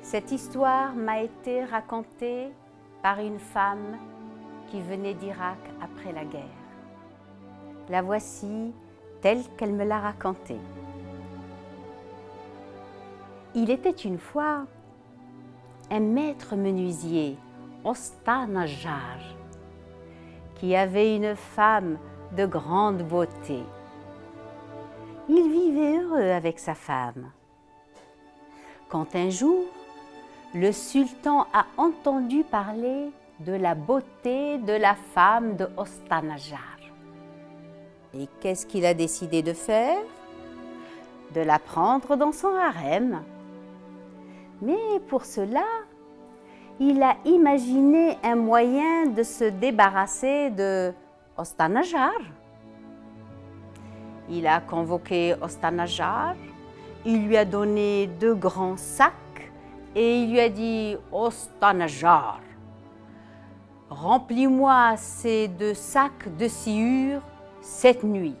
Cette histoire m'a été racontée par une femme qui venait d'Irak après la guerre. La voici telle qu'elle me l'a racontée. Il était une fois un maître menuisier, Usta Najjar, qui avait une femme de grande beauté. Il vivait heureux avec sa femme. Quand un jour, le sultan a entendu parler de la beauté de la femme de Usta Najjar. Et qu'est-ce qu'il a décidé de faire? De la prendre dans son harem. Mais pour cela, il a imaginé un moyen de se débarrasser de Usta Najjar. Il a convoqué Usta Najjar, il lui a donné 2 grands sacs et il lui a dit « Usta Najjar, remplis-moi ces 2 sacs de sciure cette nuit.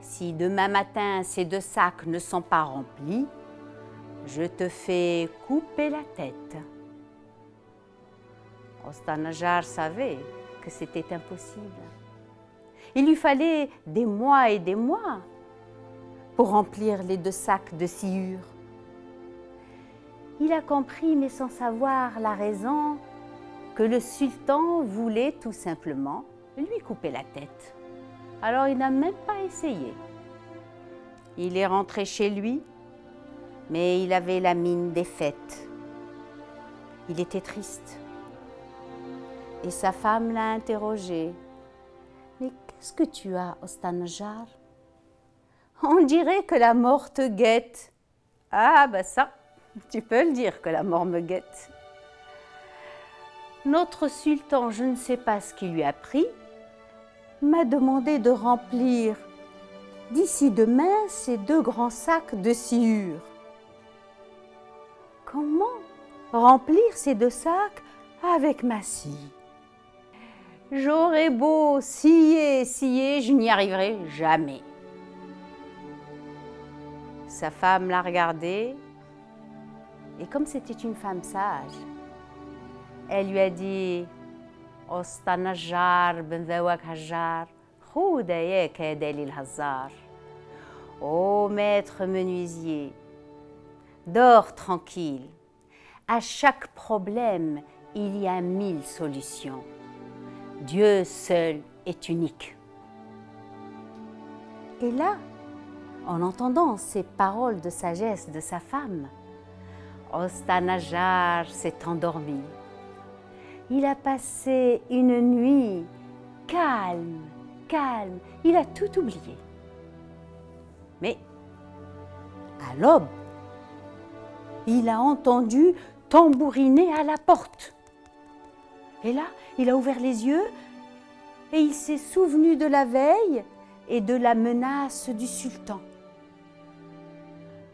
Si demain matin ces 2 sacs ne sont pas remplis, je te fais couper la tête. » Usta Najjar savait que c'était impossible. Il lui fallait des mois et des mois pour remplir les 2 sacs de sciure. Il a compris, mais sans savoir la raison, que le sultan voulait tout simplement lui couper la tête. Alors il n'a même pas essayé. Il est rentré chez lui, mais il avait la mine défaite. Il était triste. Et sa femme l'a interrogé. « Mais qu'est-ce que tu as, Usta Najjar ? » « On dirait que la mort te guette. »« Ah, ben ça, tu peux le dire que la mort me guette. » Notre sultan, je ne sais pas ce qui lui a pris, m'a demandé de remplir d'ici demain ces 2 grands sacs de sciure. Comment remplir ces 2 sacs avec ma scie? J'aurais beau scier, je n'y arriverai jamais. Sa femme l'a regardé et comme c'était une femme sage, elle lui a dit « Usta Najjar ben Zawak Hajjar, khouda yak Dalil Hazar. » Ô maître menuisier, dors tranquille. À chaque problème, il y a 1000 solutions. Dieu seul est unique. Et là, en entendant ces paroles de sagesse de sa femme, Usta Najjar s'est endormi. Il a passé une nuit calme, il a tout oublié. Mais à l'aube, il a entendu tambouriner à la porte. Et là, il a ouvert les yeux et il s'est souvenu de la veille et de la menace du sultan.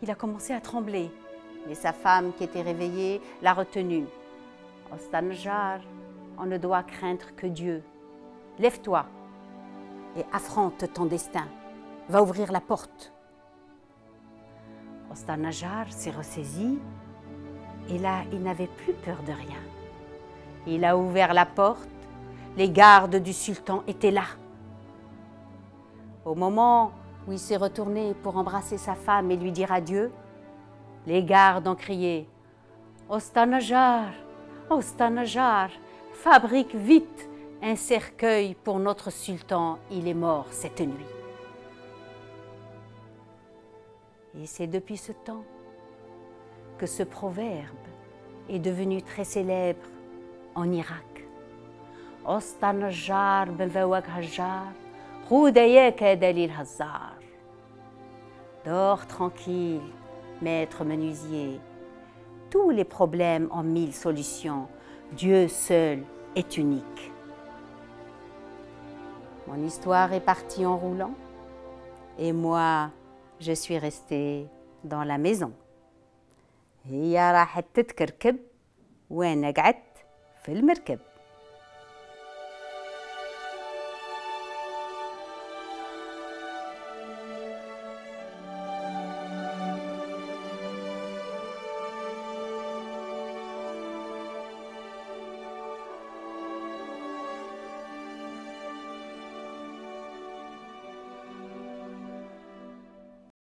Il a commencé à trembler, mais sa femme qui était réveillée l'a retenu. « Usta Najjar, on ne doit craindre que Dieu. Lève-toi et affronte ton destin. Va ouvrir la porte. » Usta Najjar s'est ressaisi et là, il n'avait plus peur de rien. Il a ouvert la porte, les gardes du sultan étaient là. Au moment où il s'est retourné pour embrasser sa femme et lui dire adieu, les gardes ont crié « Usta Najjar, Usta Najjar, fabrique vite un cercueil pour notre sultan, il est mort cette nuit. » Et c'est depuis ce temps que ce proverbe est devenu très célèbre en Irak. Usta Najjar ben Zawak Hajjar, khouda yak Dalil Hazar. Dors tranquille, maître menuisier. Tous les problèmes ont 1000 solutions. Dieu seul est unique. Mon histoire est partie en roulant et moi, je suis restée dans la maison. هي راحت تتكركب وانا قعدت في المركب.